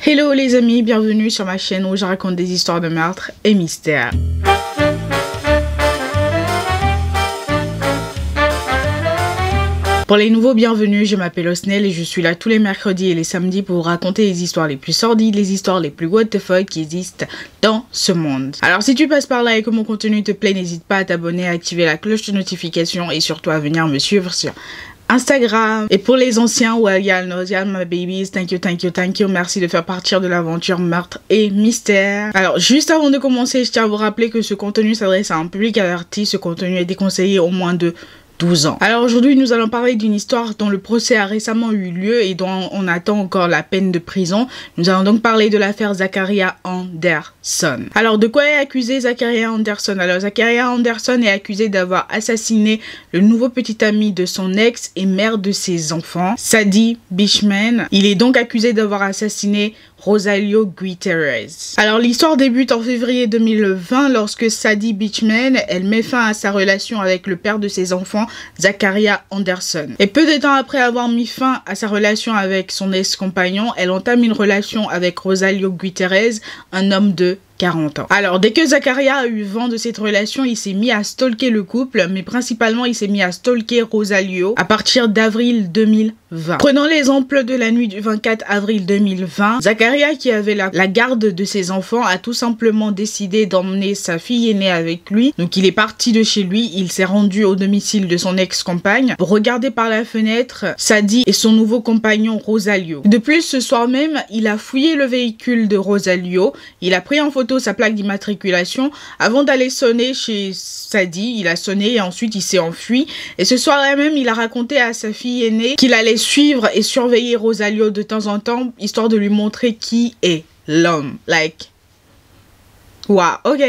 Hello les amis, bienvenue sur ma chaîne où je raconte des histoires de meurtres et mystères. Pour les nouveaux, bienvenue, je m'appelle Osnel et je suis là tous les mercredis et les samedis pour vous raconter les histoires les plus sordides, les histoires les plus what the fuck qui existent dans ce monde. Alors si tu passes par là et que mon contenu te plaît, n'hésite pas à t'abonner, à activer la cloche de notification et surtout à venir me suivre sur Instagram. Et pour les anciens, well y'all know, y'all my babies, thank you, merci de faire partie de l'aventure meurtre et mystère. Alors juste avant de commencer, je tiens à vous rappeler que ce contenu s'adresse à un public averti, ce contenu est déconseillé au moins de 12 ans. Alors aujourd'hui, nous allons parler d'une histoire dont le procès a récemment eu lieu et dont on attend encore la peine de prison. Nous allons donc parler de l'affaire Zachariah Anderson. Alors de quoi est accusé Zachariah Anderson? Alors Zachariah Anderson est accusé d'avoir assassiné le nouveau petit ami de son ex et mère de ses enfants, Sadie Beachman. Il est donc accusé d'avoir assassiné Rosalio Gutierrez. Alors l'histoire débute en février 2020 lorsque Sadie Beachman, elle met fin à sa relation avec le père de ses enfants, Zachariah Anderson. Et peu de temps après avoir mis fin à sa relation avec son ex-compagnon, elle entame une relation avec Rosalio Gutierrez, un homme de 40 ans. Alors, dès que Zachariah a eu vent de cette relation, il s'est mis à stalker le couple, mais principalement, il s'est mis à stalker Rosalio à partir d'avril 2020. Prenant l'exemple de la nuit du 24 avril 2020, Zachariah, qui avait la garde de ses enfants, a tout simplement décidé d'emmener sa fille aînée avec lui. Donc, il est parti de chez lui, il s'est rendu au domicile de son ex-compagne pour regarder par la fenêtre Sadie et son nouveau compagnon Rosalio. De plus, ce soir même, il a fouillé le véhicule de Rosalio, il a pris en photo sa plaque d'immatriculation avant d'aller sonner chez Sadie. Il a sonné et ensuite il s'est enfui. Et ce soir-là même, il a raconté à sa fille aînée qu'il allait suivre et surveiller Rosalio de temps en temps, histoire de lui montrer qui est l'homme. Like, wow, ok.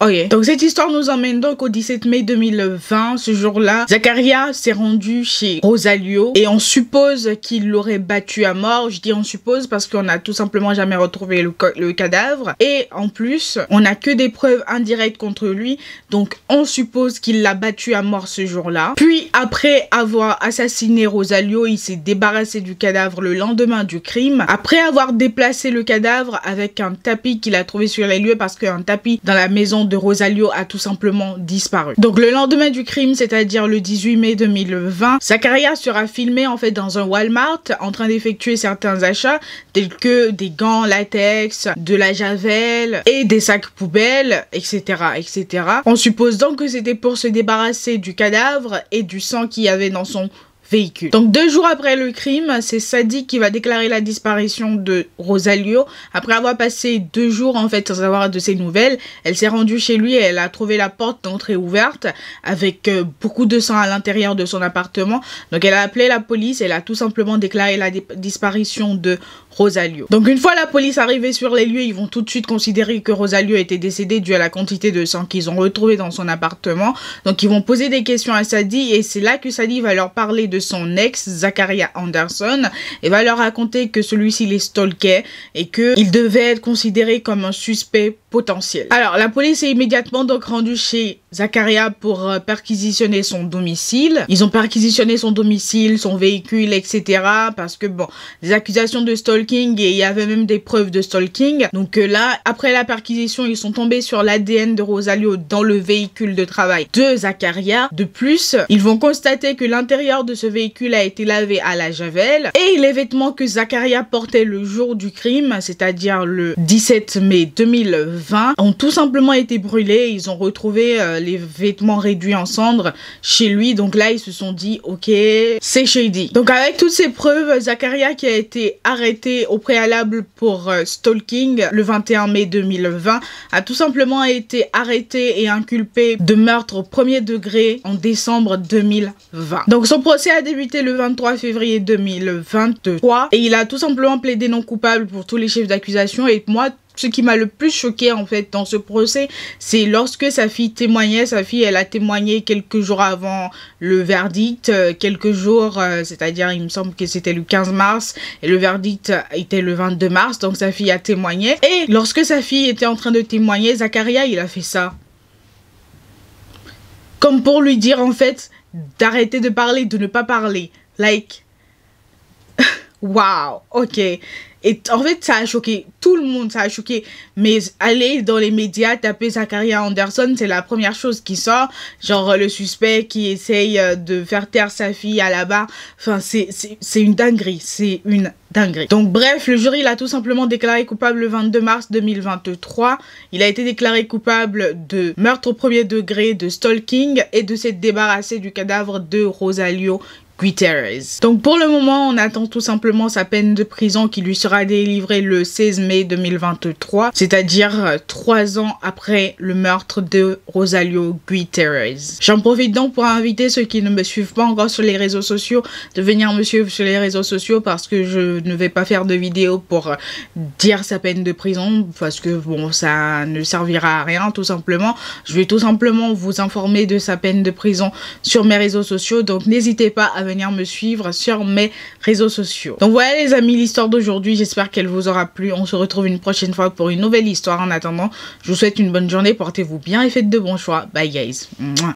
Ok, donc cette histoire nous emmène donc au 17 mai 2020. Ce jour-là, Zachariah s'est rendu chez Rosalio et on suppose qu'il l'aurait battu à mort. Je dis on suppose parce qu'on n'a tout simplement jamais retrouvé le cadavre. Et en plus, on n'a que des preuves indirectes contre lui. Donc on suppose qu'il l'a battu à mort ce jour-là. Puis après avoir assassiné Rosalio, il s'est débarrassé du cadavre le lendemain du crime. Après avoir déplacé le cadavre avec un tapis qu'il a trouvé sur les lieux parce qu'un tapis dans la maison de Rosalio a tout simplement disparu. Donc le lendemain du crime, c'est-à-dire le 18 mai 2020, Zachariah sera filmé en fait dans un Walmart en train d'effectuer certains achats tels que des gants latex, de la javel et des sacs poubelles, etc., etc. On suppose donc que c'était pour se débarrasser du cadavre et du sang qu'il y avait dans son véhicule. Donc 2 jours après le crime, c'est Sadie qui va déclarer la disparition de Rosalio. Après avoir passé 2 jours en fait sans avoir de ses nouvelles, elle s'est rendue chez lui et elle a trouvé la porte d'entrée ouverte avec beaucoup de sang à l'intérieur de son appartement. Donc elle a appelé la police, elle a tout simplement déclaré la disparition de Rosalio. Donc une fois la police arrivée sur les lieux, ils vont tout de suite considérer que Rosalio était décédée dû à la quantité de sang qu'ils ont retrouvé dans son appartement. Donc ils vont poser des questions à Sadie et c'est là que Sadie va leur parler de son ex Zachariah Anderson et va leur raconter que celui-ci les stalkait et qu'il devait être considéré comme un suspect potentiel. Alors la police est immédiatement donc rendue chez Zachariah pour perquisitionner son domicile. Ils ont perquisitionné son domicile, son véhicule, etc. parce que bon, des accusations de stalking et il y avait même des preuves de stalking. Donc là, après la perquisition, ils sont tombés sur l'ADN de Rosalio dans le véhicule de travail de Zachariah. De plus, ils vont constater que l'intérieur de ce véhicule a été lavé à la javel et les vêtements que Zachariah portait le jour du crime, c'est-à-dire le 17 mai 2020, ont tout simplement été brûlés. Ils ont retrouvé les vêtements réduits en cendres chez lui. Donc là, ils se sont dit, ok, c'est shady. Donc avec toutes ces preuves, Zachariah qui a été arrêté au préalable pour stalking le 21 mai 2020 a tout simplement été arrêté et inculpé de meurtre au premier degré en décembre 2020. Donc son procès a débuté le 23 février 2023 et il a tout simplement plaidé non coupable pour tous les chefs d'accusation. Et moi, ce qui m'a le plus choqué en fait dans ce procès, c'est lorsque sa fille témoignait. Sa fille, elle a témoigné quelques jours avant le verdict, quelques jours, c'est-à-dire il me semble que c'était le 15 mars et le verdict était le 22 mars, donc sa fille a témoigné. Et lorsque sa fille était en train de témoigner, Zachariah, il a fait ça. Comme pour lui dire en fait d'arrêter de parler, de ne pas parler. Like, Waouh, ok. Et en fait, ça a choqué tout le monde, ça a choqué. Mais aller dans les médias, taper Zachariah Anderson, c'est la première chose qui sort. Genre le suspect qui essaye de faire taire sa fille à la barre. Enfin, c'est une dinguerie, c'est une dinguerie. Donc bref, le jury l'a tout simplement déclaré coupable le 22 mars 2023. Il a été déclaré coupable de meurtre au premier degré, de stalking et de s'être débarrassé du cadavre de Rosalio Gutierrez. Donc pour le moment, on attend tout simplement sa peine de prison qui lui sera délivrée le 16 mai 2023, c'est-à-dire 3 ans après le meurtre de Rosalio Gutierrez. J'en profite donc pour inviter ceux qui ne me suivent pas encore sur les réseaux sociaux de venir me suivre sur les réseaux sociaux parce que je ne vais pas faire de vidéo pour dire sa peine de prison parce que bon, ça ne servira à rien tout simplement. Je vais tout simplement vous informer de sa peine de prison sur mes réseaux sociaux, donc n'hésitez pas à venir me suivre sur mes réseaux sociaux. Donc voilà les amis, l'histoire d'aujourd'hui, j'espère qu'elle vous aura plu. On se retrouve une prochaine fois pour une nouvelle histoire. En attendant, je vous souhaite une bonne journée, portez-vous bien et faites de bons choix. Bye guys. Mouah.